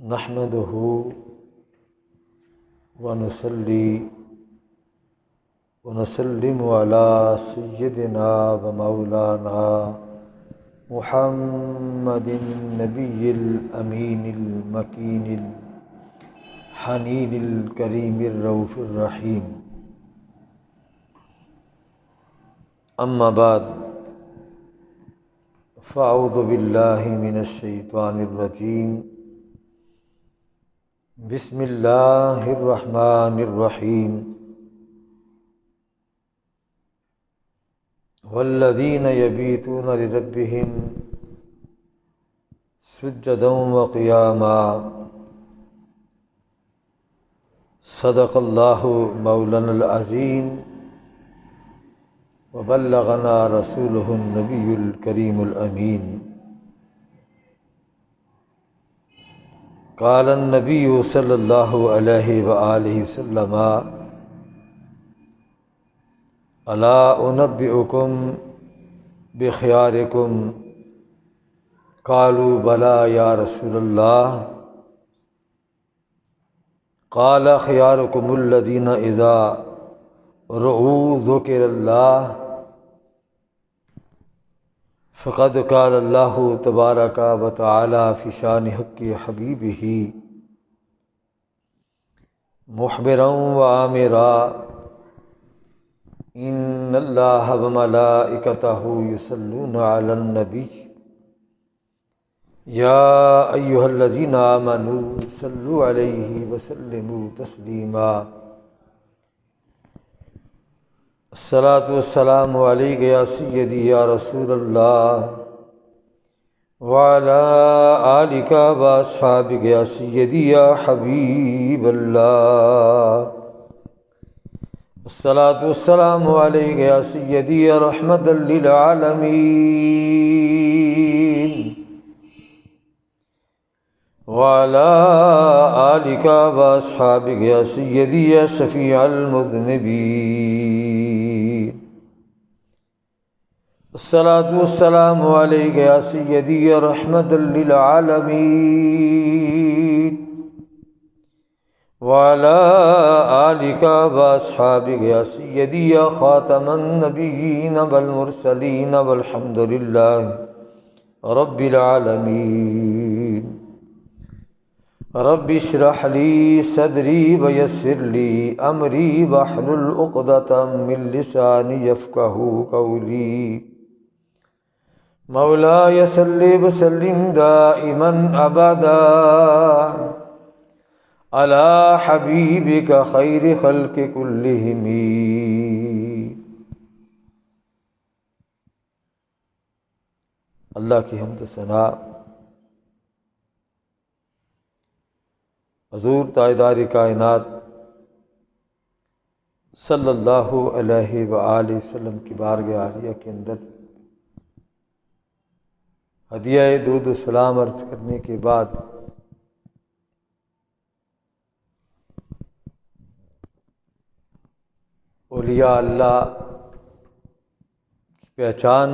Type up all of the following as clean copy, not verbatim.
نحمده ونصلي ونسلم على سيدنا ومولانا محمد النبي الأمين المكين الحنين الكريم الرؤوف الرحيم. أما بعد، فأعوذ بالله من الشيطان الرجيم. بسم الله الرحمن الرحيم. والذين يبيتون لربهم سجدا وقياما. صدق الله مولانا العظيم وبلغنا رسوله النبي الكريم الأمين. قال النبي صلى الله عليه وآله وسلم: ألا أنبئكم بخياركم؟ قالوا بلى يا رسول الله. قال: خياركم الذين إذا رؤوا ذكر الله فقد قال الله تبارك وتعالى في شان حق حبيبه مخبرا وآمرا: إن الله وملائكته يصلون على النبي يا أيها الذين آمنوا صلوا عليه وسلموا تسليما. الصلاة والسلام عليك يا سيدي يا رسول الله وعلى آلك وأصحابك يا سيدي يا حبيب الله. الصلاة والسلام عليك يا سيدي يا رحمة للعالمين وعلى آلك وأصحابك يا سيدي يا شفيع المذنبين. الصلاة والسلام عليك يا سيدي يا رحمة للعالمين وعلى آلك وأصحابك يا سيدي يا خاتم النبيين والمرسلين والحمد لله رب العالمين. رب اشرح لي صدري ويسر لي أمري واحلل عقدة من لساني يفقهوا قولي. مولاي صل وسلم دائما أبدا على حبيبك خير خلق كلهم. اللہ کی حمد و ثنا حضور تاجدار کائنات صلی اللہ علیہ وآلہ وسلم کی بارگاہ عالیہ کے اندر ہدیہ درود و سلام عرض کرنے کے بعد اولیاء اللہ کی پہچان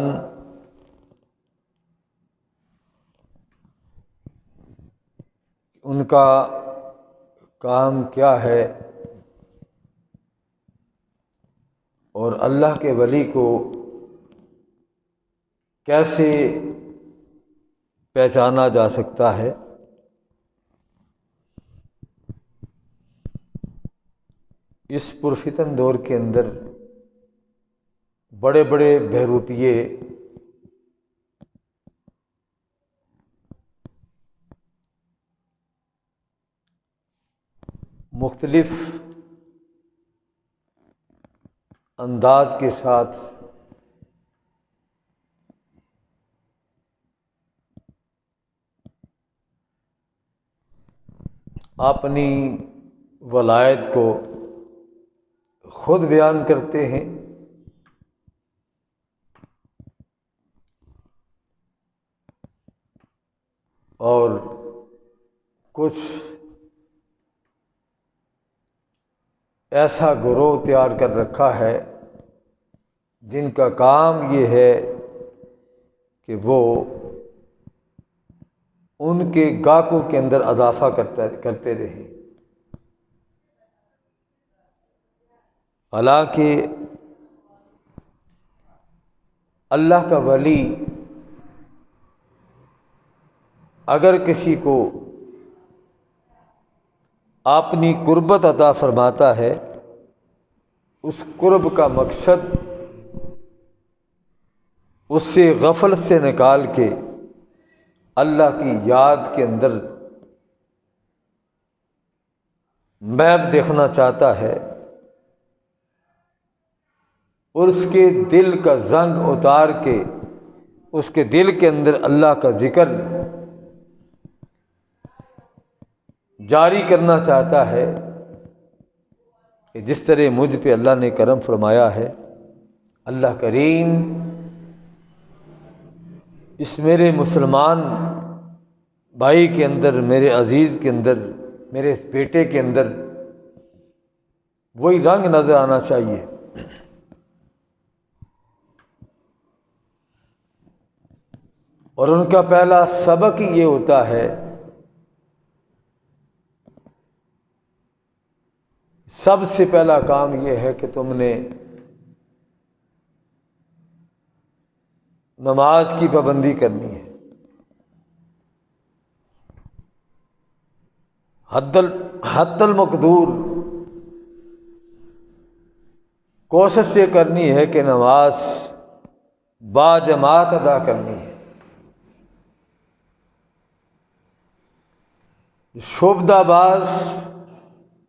ان کا کام کیا ہے اور اللہ کے ولی کو کیسے پہچانا جا سکتا ہے، اس پرفتن دور کے اندر بڑے بڑے بہروپیے مختلف انداز کے ساتھ اپنی ولایت کو خود بیان کرتے ہیں اور کچھ ایسا گروہ تیار کر رکھا ہے جن کا کام یہ ہے کہ وہ ان کے گاہکوں کے اندر اضافہ کرتے رہے۔ حالانکہ اللہ کا ولی اگر کسی کو اپنی قربت عطا فرماتا ہے، اس قرب کا مقصد اس سے غفلت سے نکال کے اللہ کی یاد کے اندر محو دیکھنا چاہتا ہے، اور اس کے دل کا زنگ اتار کے اس کے دل کے اندر اللہ کا ذکر جاری کرنا چاہتا ہے، کہ جس طرح مجھ پہ اللہ نے کرم فرمایا ہے، اللہ کریم اس میرے مسلمان بھائی کے اندر، میرے عزیز کے اندر، میرے اس بیٹے کے اندر وہی رنگ نظر آنا چاہیے۔ اور ان کا پہلا سبق ہی یہ ہوتا ہے، سب سے پہلا کام یہ ہے کہ تم نے نماز کی پابندی کرنی ہے۔ حد المقدور کوشش یہ کرنی ہے کہ نماز با جماعت ادا کرنی ہے۔ شعبدہ باز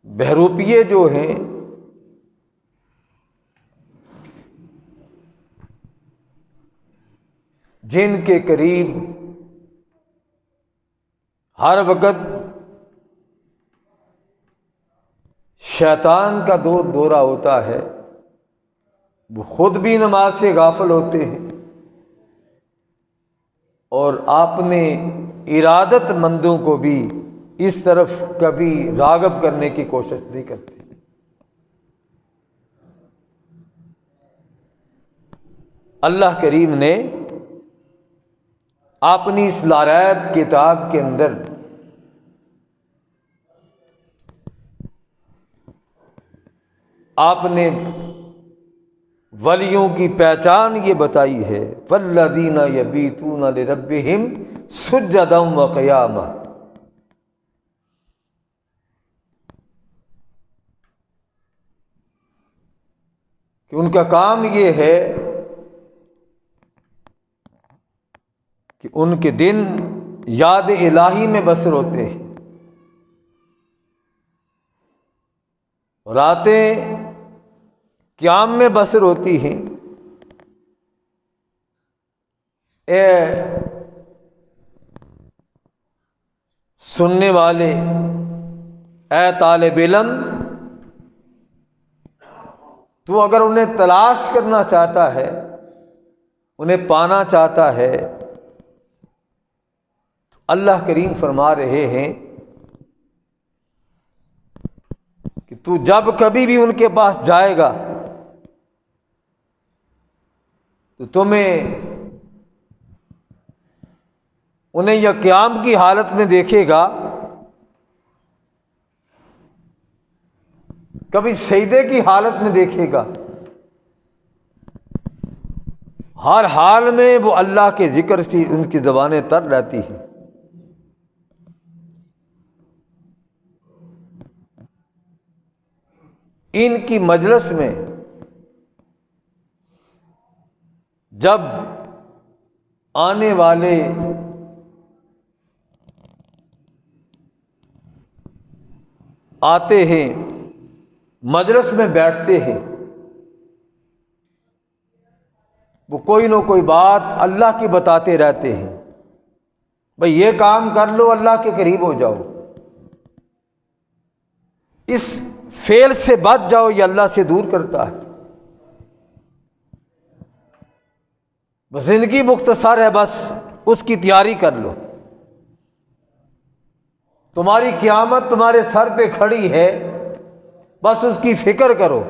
بہروپیے جو ہیں، جن کے قریب ہر وقت شیطان کا دورہ ہوتا ہے، وہ خود بھی نماز سے غافل ہوتے ہیں، اور آپ نے ارادت مندوں کو بھی اس طرف کبھی راغب کرنے کی کوشش نہیں کرتے۔ اللہ کریم نے اپنی اس لاریب کتاب کے اندر آپ نے ولیوں کی پہچان یہ بتائی ہے، والذین یبیتون لربہم سجدا وقیاما، کہ ان کا کام یہ ہے کہ ان کے دن یاد الہی میں بسر ہوتے ہیں، راتیں قیام میں بسر ہوتی ہیں۔ اے سننے والے، اے طالب علم، تو اگر انہیں تلاش کرنا چاہتا ہے، انہیں پانا چاہتا ہے، تو اللہ کریم فرما رہے ہیں کہ تو جب کبھی بھی ان کے پاس جائے گا تو تمہیں انہیں یا قیام کی حالت میں دیکھے گا، کبھی سجدے کی حالت میں دیکھے گا، ہر حال میں وہ اللہ کے ذکر سے ان کی زبانیں تر رہتی ہیں۔ ان کی مجلس میں جب آنے والے آتے ہیں، مجلس میں بیٹھتے ہیں، وہ کوئی نہ کوئی بات اللہ کی بتاتے رہتے ہیں، بھئی یہ کام کر لو، اللہ کے قریب ہو جاؤ، اس فعل سے بچ جاؤ، یہ اللہ سے دور کرتا ہے۔ بس زندگی مختصر ہے، بس اس کی تیاری کر لو، تمہاری قیامت تمہارے سر پہ کھڑی ہے، بس اس کی فکر کرو۔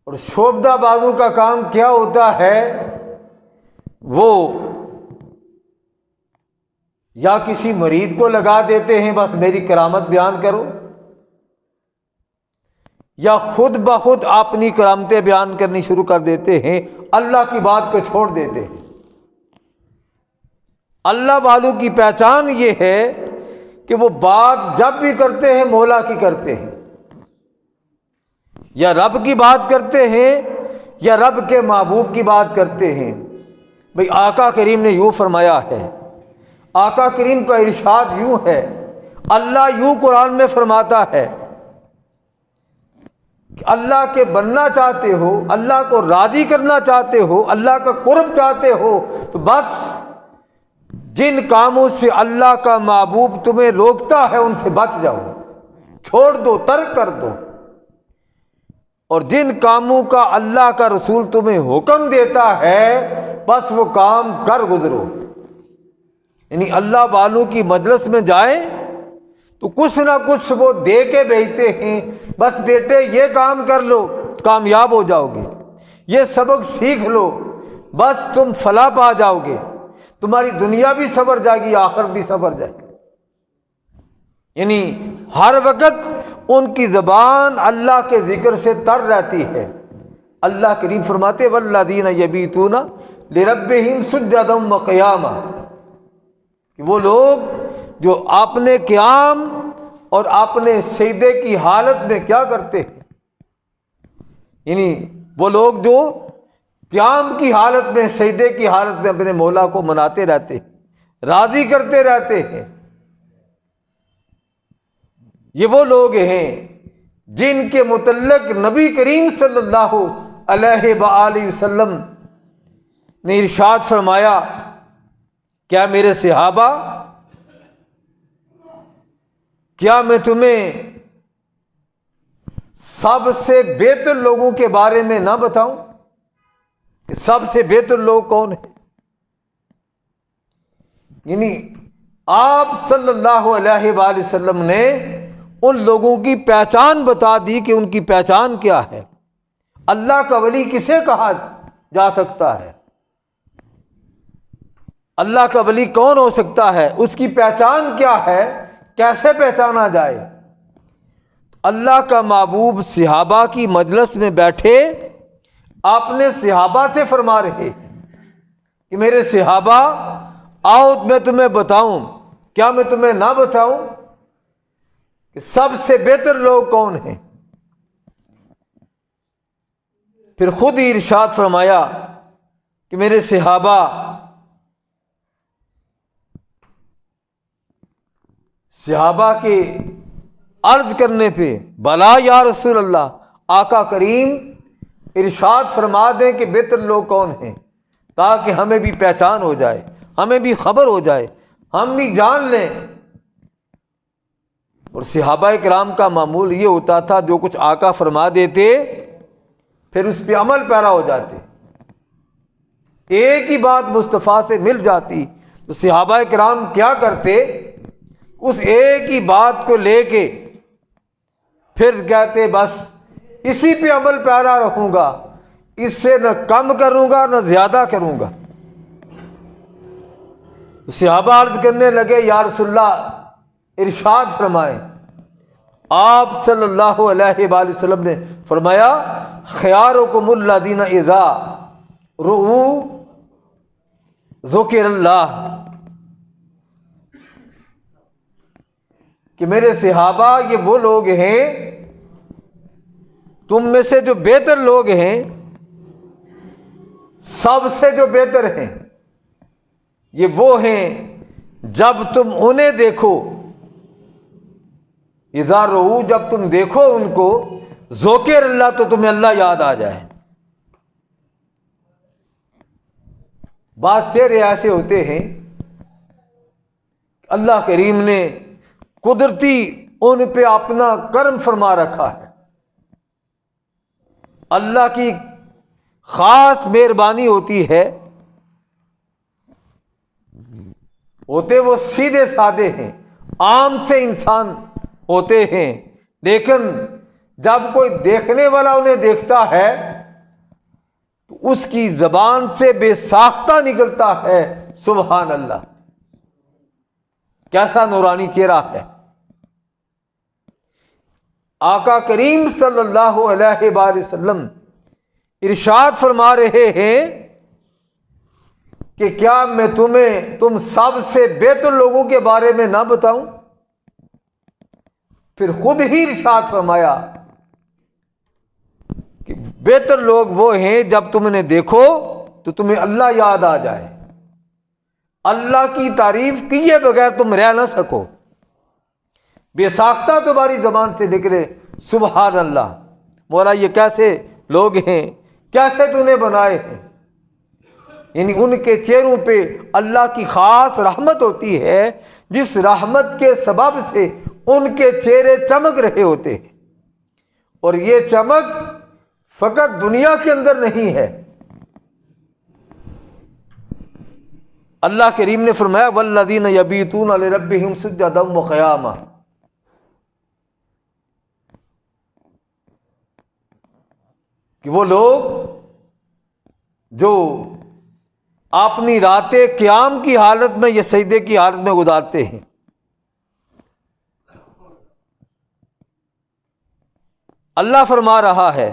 اور شعبدہ بازوں کا کام کیا ہوتا ہے؟ وہ یا کسی مرید کو لگا دیتے ہیں بس میری کرامت بیان کرو، یا خود بخود اپنی کرامتیں بیان کرنی شروع کر دیتے ہیں، اللہ کی بات کو چھوڑ دیتے ہیں۔ اللہ والوں کی پہچان یہ ہے کہ وہ بات جب بھی کرتے ہیں مولا کی کرتے ہیں، یا رب کی بات کرتے ہیں یا رب کے محبوب کی بات کرتے ہیں۔ بھئی آقا کریم نے یوں فرمایا ہے، آقا کریم کا ارشاد یوں ہے، اللہ یوں قرآن میں فرماتا ہے کہ اللہ کے بننا چاہتے ہو، اللہ کو راضی کرنا چاہتے ہو، اللہ کا قرب چاہتے ہو، تو بس جن کاموں سے اللہ کا محبوب تمہیں روکتا ہے ان سے بچ جاؤ، چھوڑ دو، ترک کر دو، اور جن کاموں کا اللہ کا رسول تمہیں حکم دیتا ہے بس وہ کام کر گزرو۔ یعنی اللہ والوں کی مجلس میں جائیں تو کچھ نہ کچھ وہ دے کے بھیجتے ہیں، بس بیٹے یہ کام کر لو کامیاب ہو جاؤ گے، یہ سبق سیکھ لو بس تم فلاح پا جاؤ گے، تمہاری دنیا بھی سنور جائے گی، آخرت بھی سنور جائے گی۔ یعنی ہر وقت ان کی زبان اللہ کے ذکر سے تر رہتی ہے۔ اللہ کریم فرماتے والذین یبیتون لربہم سجدا وقیاما، کہ وہ لوگ جو اپنے قیام اور اپنے سجدے کی حالت میں کیا کرتے ہیں، یعنی وہ لوگ جو قیام کی حالت میں، سجدے کی حالت میں اپنے مولا کو مناتے رہتے ہیں، راضی کرتے رہتے ہیں، یہ وہ لوگ ہیں جن کے متعلق نبی کریم صلی اللہ علیہ وآلہ وسلم نے ارشاد فرمایا، کیا میرے صحابہ، کیا میں تمہیں سب سے بہتر لوگوں کے بارے میں نہ بتاؤں کہ سب سے بہتر لوگ کون ہیں؟ یعنی آپ صلی اللہ علیہ وآلہ وسلم نے ان لوگوں کی پہچان بتا دی کہ ان کی پہچان کیا ہے۔ اللہ کا ولی کسے کہا جا سکتا ہے؟ اللہ کا ولی کون ہو سکتا ہے؟ اس کی پہچان کیا ہے؟ کیسے پہچانا جائے؟ اللہ کا محبوب صحابہ کی مجلس میں بیٹھے اپنے صحابہ سے فرما رہے کہ میرے صحابہ آؤ میں تمہیں بتاؤں، کیا میں تمہیں نہ بتاؤں کہ سب سے بہتر لوگ کون ہیں؟ پھر خود ہی ارشاد فرمایا کہ میرے صحابہ، صحابہ کے عرض کرنے پہ بلا یا رسول اللہ، آقا کریم ارشاد فرما دیں کہ بہتر لوگ کون ہیں، تاکہ ہمیں بھی پہچان ہو جائے، ہمیں بھی خبر ہو جائے، ہم بھی جان لیں۔ اور صحابہ کرام کا معمول یہ ہوتا تھا، جو کچھ آقا فرما دیتے پھر اس پہ عمل پیرا ہو جاتے۔ ایک ہی بات مصطفیٰ سے مل جاتی تو صحابہ کرام کیا کرتے، اس ایک ہی بات کو لے کے پھر کہتے بس اسی پہ عمل پیرا رہوں گا، اس سے نہ کم کروں گا نہ زیادہ کروں گا۔ صحابہ عرض کرنے لگے یا رسول اللہ ارشاد فرمائیں۔ آپ صلی اللہ علیہ وآلہ وسلم نے فرمایا خیارکم الذین اذا رؤوا ذکر اللہ، کہ میرے صحابہ یہ وہ لوگ ہیں، تم میں سے جو بہتر لوگ ہیں، سب سے جو بہتر ہیں یہ وہ ہیں جب تم انہیں دیکھو، اذا رؤوا، جب تم دیکھو ان کو، ذکر اللہ، تو تمہیں اللہ یاد آ جائے۔ بعض چہرے ایسے ہوتے ہیں اللہ کریم نے قدرتی ان پہ اپنا کرم فرما رکھا ہے، اللہ کی خاص مہربانی ہوتی ہے، ہوتے وہ سیدھے سادے ہیں، عام سے انسان ہوتے ہیں، لیکن جب کوئی دیکھنے والا انہیں دیکھتا ہے تو اس کی زبان سے بے ساختہ نکلتا ہے سبحان اللہ۔ کیسا نورانی چہرہ ہے۔ آقا کریم صلی اللہ علیہ وآلہ وسلم ارشاد فرما رہے ہیں کہ کیا میں تم سب سے بہتر لوگوں کے بارے میں نہ بتاؤں؟ پھر خود ہی ارشاد فرمایا کہ بہتر لوگ وہ ہیں جب تم انہیں دیکھو تو تمہیں اللہ یاد آ جائے، اللہ کی تعریف کیے بغیر تم رہ نہ سکو، بے ساختہ تمہاری زبان سے نکلے سبحان اللہ، مولا یہ کیسے لوگ ہیں، کیسے تو نے بنائے ہیں۔ یعنی ان کے چہروں پہ اللہ کی خاص رحمت ہوتی ہے، جس رحمت کے سبب سے ان کے چہرے چمک رہے ہوتے ہیں، اور یہ چمک فقط دنیا کے اندر نہیں ہے۔ اللہ کریم نے فرمایا والذین یبیتون لربہم سجدا وقیاما، کہ وہ لوگ جو اپنی راتیں قیام کی حالت میں یا سجدے کی حالت میں گزارتے ہیں۔ اللہ فرما رہا ہے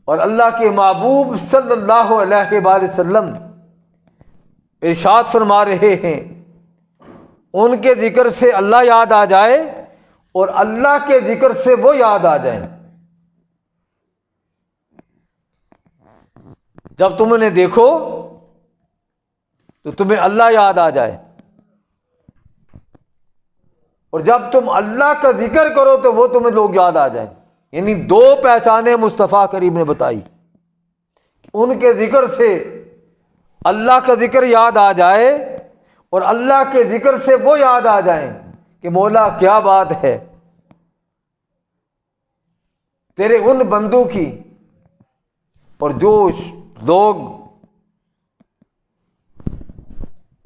اور اللہ کے محبوب صلی اللہ علیہ وآلہ وسلم ارشاد فرما رہے ہیں، ان کے ذکر سے اللہ یاد آ جائے اور اللہ کے ذکر سے وہ یاد آ جائیں۔ جب تم انہیں دیکھو تو تمہیں اللہ یاد آ جائے، اور جب تم اللہ کا ذکر کرو تو وہ تمہیں لوگ یاد آ جائیں۔ یعنی دو پہچانیں مصطفیٰ کریم نے بتائی، ان کے ذکر سے اللہ کا ذکر یاد آ جائے اور اللہ کے ذکر سے وہ یاد آ جائیں کہ مولا کیا بات ہے، تیرے ان بندوں کی۔ اور جو لوگ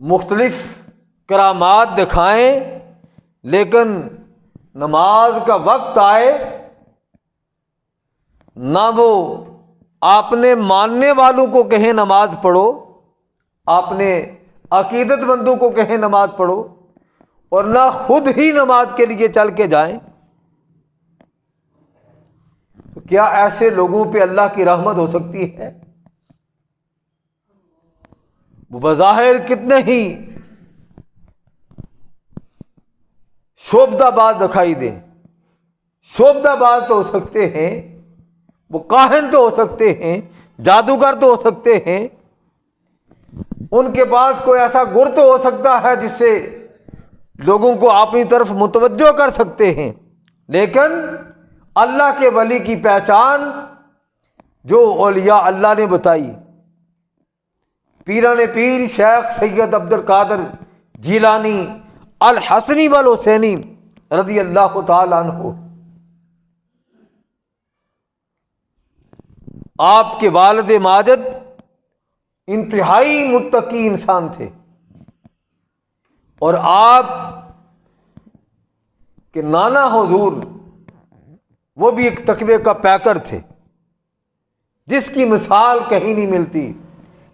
مختلف کرامات دکھائیں لیکن نماز کا وقت آئے نہ وہ اپنے ماننے والوں کو کہیں نماز پڑھو، اپنے عقیدت مندوں کو کہیں نماز پڑھو، اور نہ خود ہی نماز کے لیے چل کے جائیں، تو کیا ایسے لوگوں پہ اللہ کی رحمت ہو سکتی ہے؟ وہ بظاہر کتنے ہی شوبدہ باز دکھائی دیں، شوبدہ باز تو ہو سکتے ہیں، وہ کاہن تو ہو سکتے ہیں، جادوگر تو ہو سکتے ہیں، ان کے پاس کوئی ایسا گر تو ہو سکتا ہے جس سے لوگوں کو اپنی طرف متوجہ کر سکتے ہیں، لیکن اللہ کے ولی کی پہچان جو اولیاء اللہ نے بتائی، پیران پیر شیخ سید عبد القادر جیلانی الحسنی والحسینی رضی اللہ تعالیٰ عنہ، آپ کے والد ماجد انتہائی متقی انسان تھے، اور آپ کے نانا حضور وہ بھی ایک تقوی کا پیکر تھے، جس کی مثال کہیں نہیں ملتی۔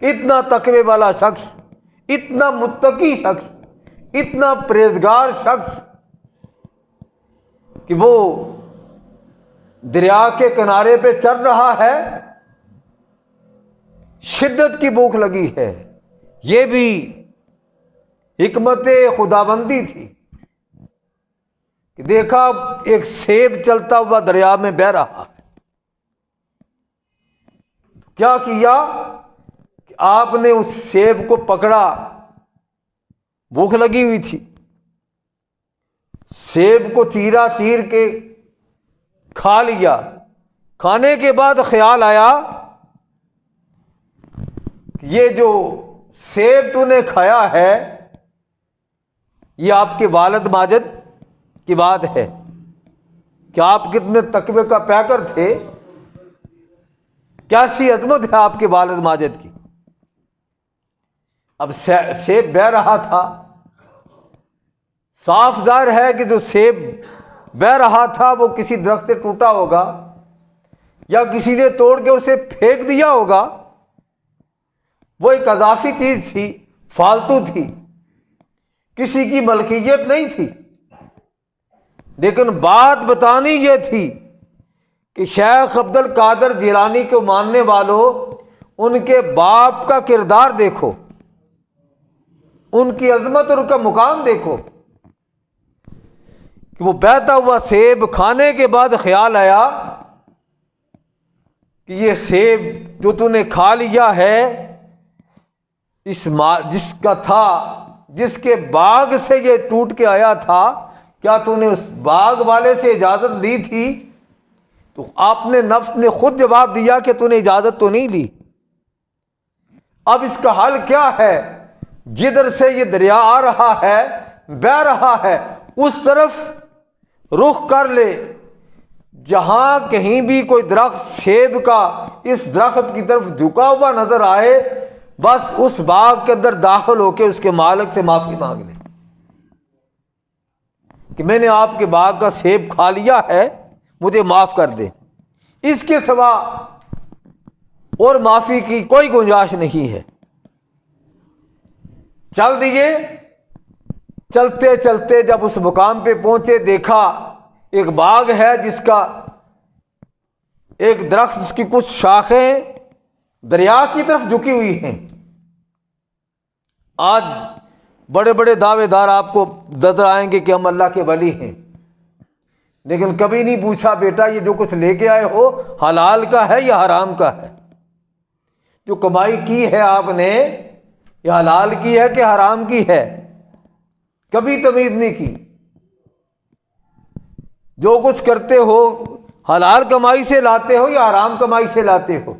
اتنا تقوی والا شخص، اتنا متقی شخص، اتنا پرہیزگار شخص کہ وہ دریا کے کنارے پہ چل رہا ہے، شدت کی بھوک لگی ہے، یہ بھی حکمت خداوندی تھی کہ دیکھا ایک سیب چلتا ہوا دریا میں بہہ رہا ہے، کیا کیا کہ آپ نے اس سیب کو پکڑا، بھوک لگی ہوئی تھی، سیب کو چیرا، چیر کے کھا لیا۔ کھانے کے بعد خیال آیا کہ یہ جو سیب تو نے کھایا ہے یہ آپ کے والد ماجد کی بات ہے کہ آپ کتنے تقوی کا پیکر تھے، کیسی عظمت ہے آپ کے والد ماجد کی۔ اب سیب بہہ رہا تھا، صاف ظاہر ہے کہ جو سیب بہہ رہا تھا وہ کسی درخت سے ٹوٹا ہوگا یا کسی نے توڑ کے اسے پھینک دیا ہوگا، وہ ایک اضافی چیز تھی، فالتو تھی، کسی کی ملکیت نہیں تھی، لیکن بات بتانی یہ تھی کہ شیخ عبد القادر جیلانی کو ماننے والوں، ان کے باپ کا کردار دیکھو، ان کی عظمت اور ان کا مقام دیکھو کہ وہ بہتا ہوا سیب کھانے کے بعد خیال آیا کہ یہ سیب جو تو نے کھا لیا ہے، جس کا تھا، جس کے باغ سے یہ ٹوٹ کے آیا تھا، کیا تو نے اس باغ والے سے اجازت لی تھی؟ تو آپ نے نفس نے خود جواب دیا کہ تو نے اجازت تو نہیں لی۔ اب اس کا حل کیا ہے؟ جدھر سے یہ دریا آ رہا ہے، بہہ رہا ہے، اس طرف رخ کر لے۔ جہاں کہیں بھی کوئی درخت سیب کا اس درخت کی طرف جھکا ہوا نظر آئے، بس اس باغ کے اندر داخل ہو کے اس کے مالک سے معافی مانگ لے کہ میں نے آپ کے باغ کا سیب کھا لیا ہے، مجھے معاف کر دے۔ اس کے سوا اور معافی کی کوئی گنجائش نہیں ہے۔ چل دیے، چلتے چلتے جب اس مقام پہ پہنچے، دیکھا ایک باغ ہے جس کا ایک درخت، اس کی کچھ شاخیں دریا کی طرف جھکی ہوئی ہیں۔ آج بڑے بڑے دعوے دار آپ کو نظر آئیں گے کہ ہم اللہ کے ولی ہیں، لیکن کبھی نہیں پوچھا بیٹا یہ جو کچھ لے کے آئے ہو حلال کا ہے یا حرام کا ہے؟ جو کمائی کی ہے آپ نے، یہ حلال کی ہے کہ حرام کی ہے؟ کبھی تمیز نہیں کی۔ جو کچھ کرتے ہو حلال کمائی سے لاتے ہو یا حرام کمائی سے لاتے ہو؟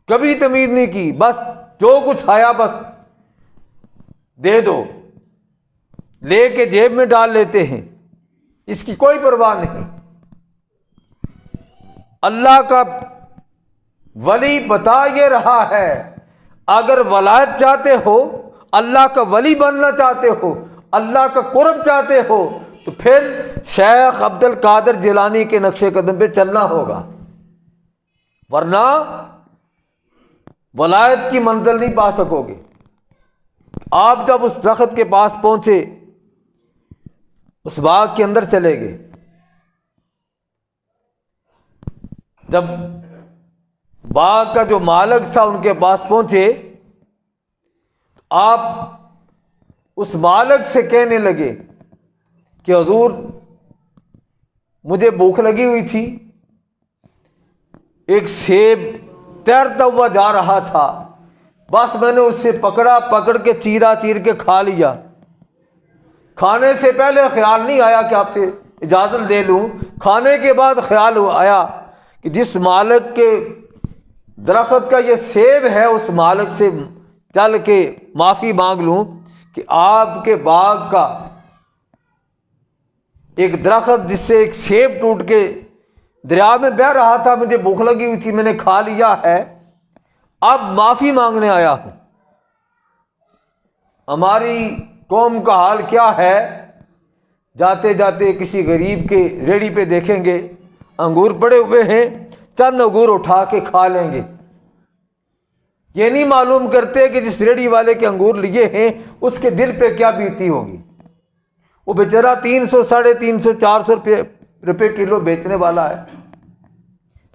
کبھی تمیز نہیں کی، بس جو کچھ آیا بس دے دو، لے کے جیب میں ڈال لیتے ہیں، اس کی کوئی پرواہ نہیں۔ اللہ کا ولی بتا یہ رہا ہے، اگر ولایت چاہتے ہو، اللہ کا ولی بننا چاہتے ہو، اللہ کا قرب چاہتے ہو، تو پھر شیخ عبد القادر جیلانی کے نقش قدم پہ چلنا ہوگا، ورنہ ولایت کی منزل نہیں پا سکو گے۔ آپ جب اس درخت کے پاس پہنچے، اس باغ کے اندر چلے گئے، جب باغ کا جو مالک تھا ان کے پاس پہنچے، تو آپ اس مالک سے کہنے لگے کہ حضور مجھے بھوک لگی ہوئی تھی، ایک سیب تیرتا ہوا جا رہا تھا، بس میں نے اس سے پکڑ کے چیرا چیر کے کھا لیا۔ کھانے سے پہلے خیال نہیں آیا کہ آپ سے اجازت لے لوں، کھانے کے بعد خیال آیا کہ جس مالک کے درخت کا یہ سیب ہے، اس مالک سے چل کے معافی مانگ لوں کہ آپ کے باغ کا ایک درخت جس سے ایک سیب ٹوٹ کے دریا میں بہہ رہا تھا، مجھے بھوک لگی ہوئی تھی، میں نے کھا لیا ہے، اب معافی مانگنے آیا ہوں۔ ہماری قوم کا حال کیا ہے؟ جاتے جاتے کسی غریب کے ریڑھی پہ دیکھیں گے انگور پڑے ہوئے ہیں، چند انگور اٹھا کے کھا لیں گے۔ یہ نہیں معلوم کرتے کہ جس ریڑھی والے کے انگور لیے ہیں اس کے دل پہ کیا بیتی ہوگی۔ وہ بیچارہ 300 350 400 روپے کلو بیچنے والا ہے،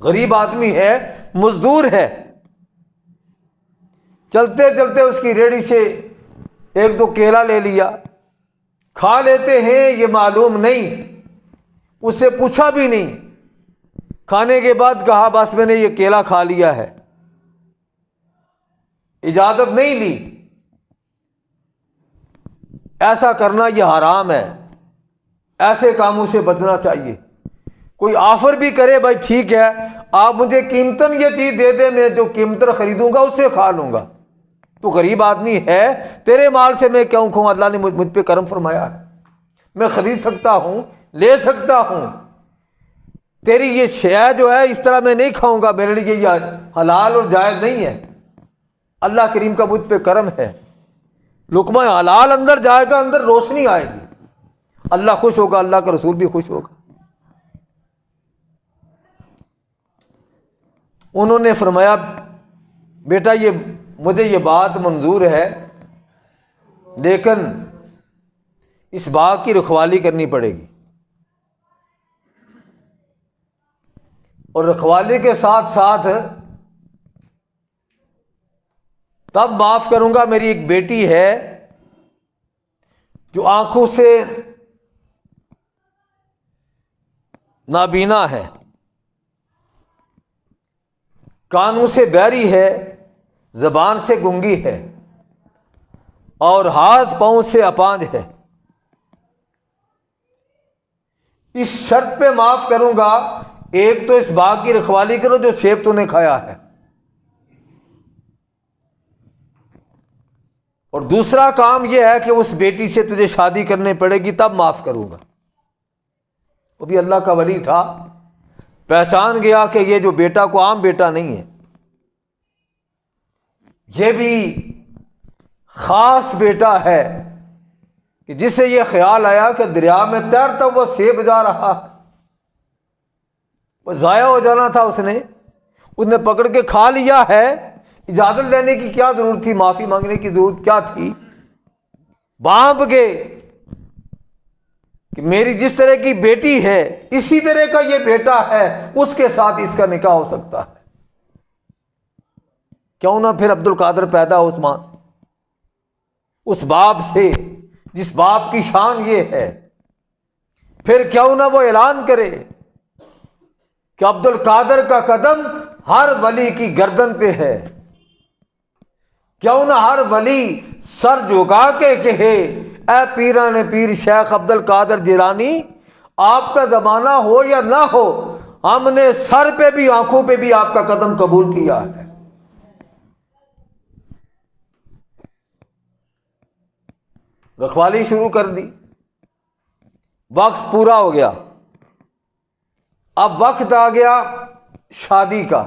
غریب آدمی ہے، مزدور ہے، چلتے چلتے اس کی ریڑھی سے ایک دو کیلا لے لیا، کھا لیتے ہیں، یہ معلوم نہیں، اس سے پوچھا بھی نہیں، کھانے کے بعد کہا بس میں نے یہ کیلا کھا لیا ہے، اجازت نہیں لی۔ ایسا کرنا یہ حرام ہے، ایسے کاموں سے بچنا چاہیے۔ کوئی آفر بھی کرے، بھائی ٹھیک ہے آپ مجھے قیمتاً یہ چیز دے دیں، میں جو قیمتاً خریدوں گا اس سے کھا لوں گا۔ تو غریب آدمی ہے، تیرے مال سے میں کیوں کھاؤں؟ اللہ نے مجھ پہ کرم فرمایا ہے، میں خرید سکتا ہوں، لے سکتا ہوں، تیری یہ شے جو ہے اس طرح میں نہیں کھاؤں گا، میرے لیے یہ حلال اور جائز نہیں ہے۔ اللہ کریم کا مجھ پہ کرم ہے، لقمہ حلال اندر جائے گا، اندر روشنی آئے گی، اللہ خوش ہوگا، اللہ کا رسول بھی خوش ہوگا۔ انہوں نے فرمایا بیٹا یہ مجھے یہ بات منظور ہے، لیکن اس باغ کی رکھوالی کرنی پڑے گی، اور رکھوالی کے ساتھ ساتھ تب معاف کروں گا، میری ایک بیٹی ہے جو آنکھوں سے نابینا ہے، کانوں سے بہری ہے، زبان سے گنگی ہے، اور ہاتھ پاؤں سے اپانج ہے۔ اس شرط پہ معاف کروں گا، ایک تو اس باغ کی رکھوالی کرو جو سیب تو نے کھایا ہے، اور دوسرا کام یہ ہے کہ اس بیٹی سے تجھے شادی کرنے پڑے گی، تب معاف کروں گا۔ وہ بھی اللہ کا ولی تھا، پہچان گیا کہ یہ جو بیٹا کو عام بیٹا نہیں ہے، یہ بھی خاص بیٹا ہے، کہ جسے یہ خیال آیا کہ دریا میں تیرتا ہوا سیب جا رہا، وہ ضائع ہو جانا تھا، اس نے پکڑ کے کھا لیا ہے، اجازت لینے کی کیا ضرورت تھی، معافی مانگنے کی ضرورت کیا تھی؟ بانپ گئے کہ میری جس طرح کی بیٹی ہے اسی طرح کا یہ بیٹا ہے، اس کے ساتھ اس کا نکاح ہو سکتا ہے، کیوں نہ پھر عبد القادر پیدا ہو اس ماں سے، اس باپ سے جس باپ کی شان یہ ہے، پھر کیوں نہ وہ اعلان کرے کہ عبد القادر کا قدم ہر ولی کی گردن پہ ہے، کیوں نہ ہر ولی سر جھکا کے کہے اے پیران پیر شیخ عبد القادر جیلانی، آپ کا زمانہ ہو یا نہ ہو، ہم نے سر پہ بھی آنکھوں پہ بھی آپ کا قدم قبول کیا ہے۔ رکھوالی شروع کر دی، وقت پورا ہو گیا، اب وقت آ گیا شادی کا،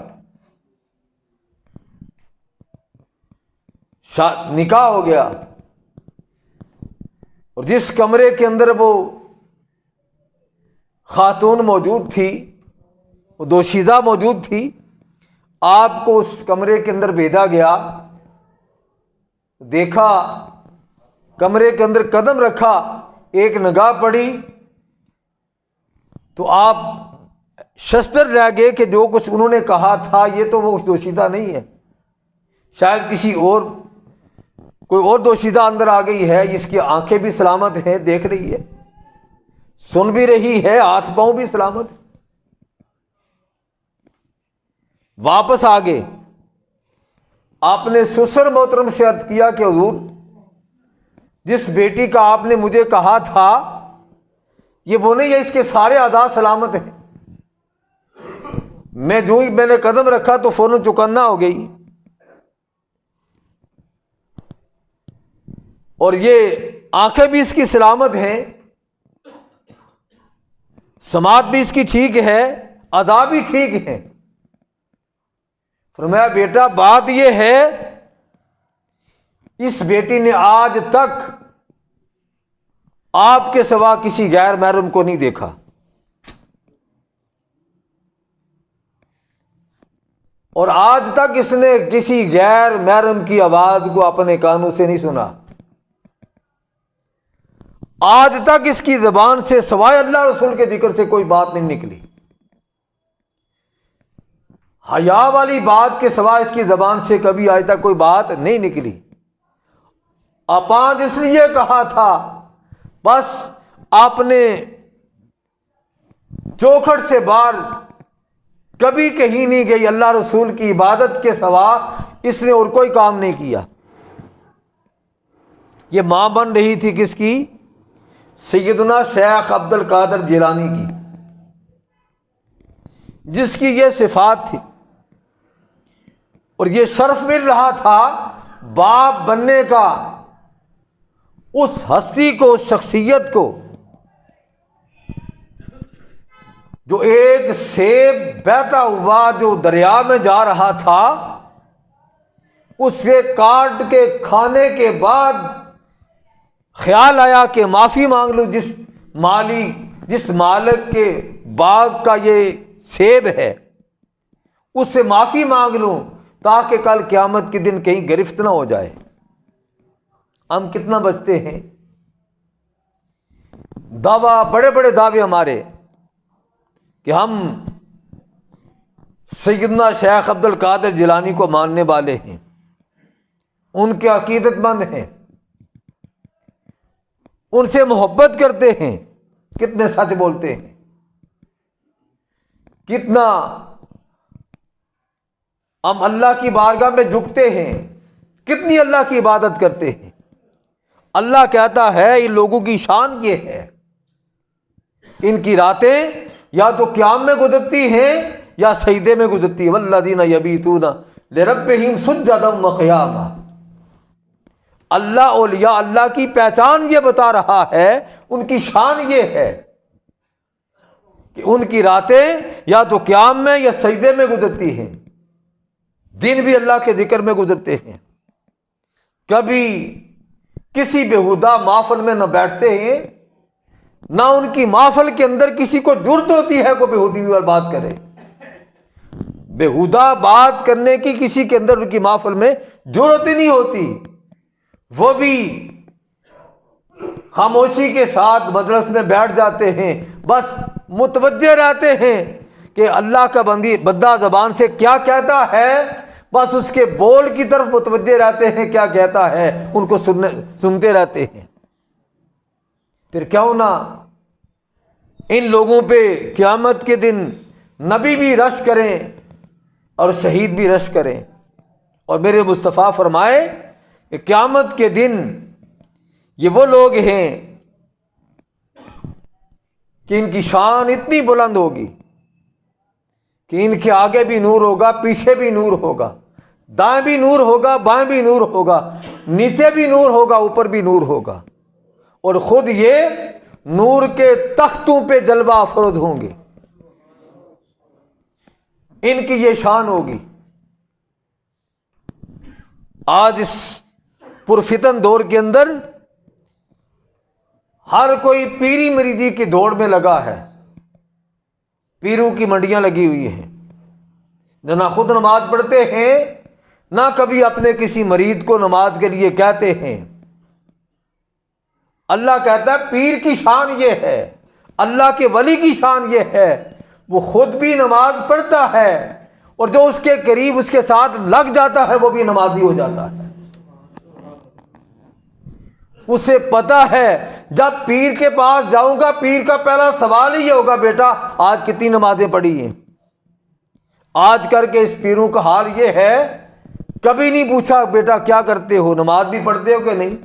نکاح ہو گیا، اور جس کمرے کے اندر وہ خاتون موجود تھی، وہ دوشیزہ موجود تھی، آپ کو اس کمرے کے اندر بھیجا گیا، دیکھا کمرے کے اندر قدم رکھا، ایک نگاہ پڑی تو آپ ششدر رہ گئے کہ جو کچھ انہوں نے کہا تھا یہ تو وہ دوشیزہ نہیں ہے، شاید کسی اور کوئی اور دوشیزہ اندر آ گئی ہے، اس کی آنکھیں بھی سلامت ہیں، دیکھ رہی ہے، سن بھی رہی ہے، ہاتھ پاؤں بھی سلامت ہے۔ واپس آ گئے، آپ نے سسر محترم سے عرض کیا کہ حضور جس بیٹی کا آپ نے مجھے کہا تھا یہ وہ نہیں ہے، اس کے سارے اعضاء سلامت ہیں، میں نے قدم رکھا تو فوراً چوکنا ہو گئی، اور یہ آنکھیں بھی اس کی سلامت ہیں، سماعت بھی اس کی ٹھیک ہے، اعضاء بھی ٹھیک ہیں۔ فرمایا بیٹا بات یہ ہے، اس بیٹی نے آج تک آپ کے سوا کسی غیر محرم کو نہیں دیکھا، اور آج تک اس نے کسی غیر محرم کی آواز کو اپنے کانوں سے نہیں سنا، آج تک اس کی زبان سے سوائے اللہ رسول کے ذکر سے کوئی بات نہیں نکلی، حیا والی بات کے سوائے اس کی زبان سے کبھی آج تک کوئی بات نہیں نکلی۔ اپانج اس لیے کہا تھا، بس آپ نے چوکھٹ سے باہر کبھی کہیں نہیں گئی، اللہ رسول کی عبادت کے سوا اس نے اور کوئی کام نہیں کیا۔ یہ ماں بن رہی تھی کس کی؟ سیدنا شیخ عبد القادر جیلانی کی، جس کی یہ صفات تھی، اور یہ شرف مل رہا تھا باپ بننے کا اس ہستی کو، اس شخصیت کو جو ایک سیب بہتا ہوا جو دریا میں جا رہا تھا، اسے کاٹ کے کھانے کے بعد خیال آیا کہ معافی مانگ لوں، جس مالک کے باغ کا یہ سیب ہے اس سے معافی مانگ لوں، تاکہ کل قیامت کے دن کہیں گرفت نہ ہو جائے۔ ہم کتنا بچتے ہیں؟ دعویٰ، بڑے بڑے دعوے ہمارے کہ ہم سیدنا شیخ عبد القادر جیلانی کو ماننے والے ہیں، ان کے عقیدت مند ہیں، ان سے محبت کرتے ہیں، کتنے سچ بولتے ہیں، کتنا ہم اللہ کی بارگاہ میں جھکتے ہیں، کتنی اللہ کی عبادت کرتے ہیں۔ اللہ کہتا ہے ان لوگوں کی شان یہ ہے، ان کی راتیں یا تو قیام میں گزرتی ہیں یا سجدے میں گزرتی ہیں۔ والذین یبیتون لربہم سجدا وقیاما۔ اللہ اولیاء اللہ کی پہچان یہ بتا رہا ہے، ان کی شان یہ ہے کہ ان کی راتیں یا تو قیام میں یا سجدے میں گزرتی ہیں، دن بھی اللہ کے ذکر میں گزرتے ہیں، کبھی کسی بیہودہ محفل میں نہ بیٹھتے ہیں، نہ ان کی محفل کے اندر کسی کو جرت ہوتی ہے کوئی بیہودی بات کرے۔ بیہودہ بات کرنے کی کسی کے اندر ان کی محفل میں جرت ہی نہیں ہوتی، وہ بھی خاموشی کے ساتھ مجلس میں بیٹھ جاتے ہیں، بس متوجہ رہتے ہیں کہ اللہ کا بندہ زبان سے کیا کہتا ہے، بس اس کے بول کی طرف متوجہ رہتے ہیں، کیا کہتا ہے ان کو سنتے رہتے ہیں۔ پھر کیوں نہ ان لوگوں پہ قیامت کے دن نبی بھی رش کریں اور شہید بھی رش کریں، اور میرے مصطفیٰ فرمائے کہ قیامت کے دن یہ وہ لوگ ہیں کہ ان کی شان اتنی بلند ہوگی کہ ان کے آگے بھی نور ہوگا، پیچھے بھی نور ہوگا، دائیں بھی نور ہوگا، بائیں بھی نور ہوگا، نیچے بھی نور ہوگا، اوپر بھی نور ہوگا، اور خود یہ نور کے تختوں پہ جلوہ افروز ہوں گے۔ ان کی یہ شان ہوگی۔ آج اس پرفتن دور کے اندر ہر کوئی پیری مریدی کی دوڑ میں لگا ہے، پیروں کی منڈیاں لگی ہوئی ہیں، نہ خود نماز پڑھتے ہیں، نہ کبھی اپنے کسی مرید کو نماز کے لیے کہتے ہیں۔ اللہ کہتا ہے پیر کی شان یہ ہے، اللہ کے ولی کی شان یہ ہے، وہ خود بھی نماز پڑھتا ہے اور جو اس کے قریب اس کے ساتھ لگ جاتا ہے وہ بھی نمازی ہو جاتا ہے۔ اسے پتا ہے جب پیر کے پاس جاؤں گا پیر کا پہلا سوال ہی یہ ہوگا، بیٹا آج کتنی نمازیں پڑھی ہیں؟ آج کر کے اس پیروں کا حال یہ ہے، کبھی نہیں پوچھا بیٹا کیا کرتے ہو، نماز بھی پڑھتے ہو کہ نہیں۔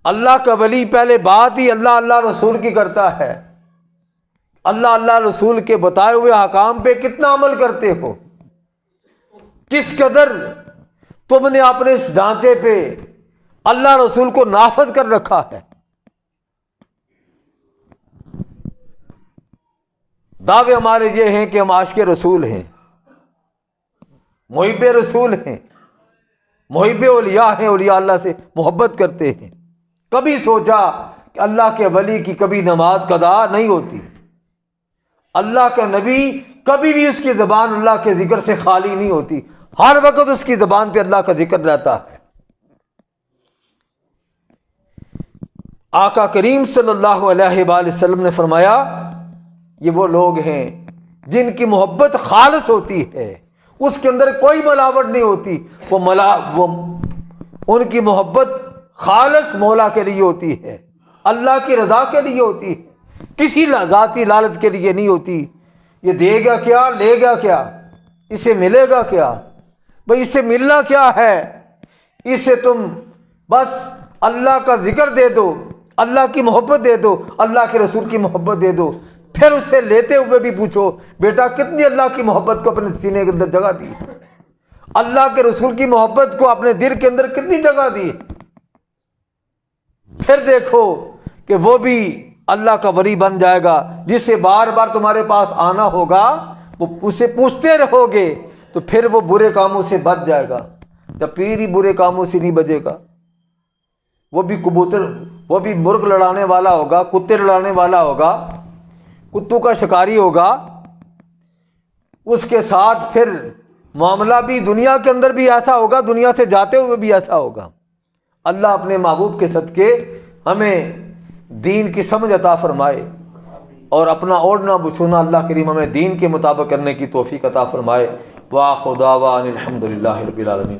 اللہ کا ولی پہلے بات ہی اللہ اللہ رسول کی کرتا ہے، اللہ اللہ رسول کے بتائے ہوئے احکام پہ کتنا عمل کرتے ہو، کس قدر تم نے اپنے اس ڈھانچے پہ اللہ رسول کو نافذ کر رکھا ہے۔ دعوے ہمارے یہ ہیں کہ ہم عاشق رسول ہیں، محب رسول ہیں، محب اولیاء ہیں، اولیاء اللہ سے محبت کرتے ہیں۔ کبھی سوچا کہ اللہ کے ولی کی کبھی نماز قضا نہیں ہوتی، اللہ کا نبی کبھی بھی اس کی زبان اللہ کے ذکر سے خالی نہیں ہوتی، ہر وقت اس کی زبان پہ اللہ کا ذکر رہتا ہے۔ آقا کریم صلی اللہ علیہ وآلہ وسلم نے فرمایا یہ وہ لوگ ہیں جن کی محبت خالص ہوتی ہے، اس کے اندر کوئی ملاوٹ نہیں ہوتی، وہ ان کی محبت خالص مولا کے لیے ہوتی ہے، اللہ کی رضا کے لیے ہوتی ہے، کسی ذاتی لالچ کے لیے نہیں ہوتی۔ یہ دے گا کیا، لے گا کیا، اسے ملے گا کیا، بھئی اسے ملنا کیا ہے، اسے تم بس اللہ کا ذکر دے دو، اللہ کی محبت دے دو، اللہ کے رسول کی محبت دے دو، پھر اسے لیتے ہوئے بھی پوچھو بیٹا کتنی اللہ کی محبت کو اپنے سینے کے اندر جگہ دی، اللہ کے رسول کی محبت کو اپنے دل کے اندر کتنی جگہ دی، پھر دیکھو کہ وہ بھی اللہ کا ولی بن جائے گا، جس سے بار بار تمہارے پاس آنا ہوگا، وہ اسے پوچھتے رہو گے تو پھر وہ برے کاموں سے بچ جائے گا۔ جب پیر ہی برے کاموں سے نہیں بچے گا، وہ بھی مرغ لڑانے والا ہوگا، کتے لڑانے والا ہوگا، کتوں کا شکاری ہوگا، اس کے ساتھ پھر معاملہ بھی دنیا کے اندر بھی ایسا ہوگا، دنیا سے جاتے ہوئے بھی ایسا ہوگا۔ اللہ اپنے محبوب کے صدقے ہمیں دین کی سمجھ عطا فرمائے، اور اپنا اوڑھنا بچھونا اللہ کریم ہمیں دین کے مطابق کرنے کی توفیق عطا فرمائے۔ وآخر دعوانا الحمدللہ رب العالمین۔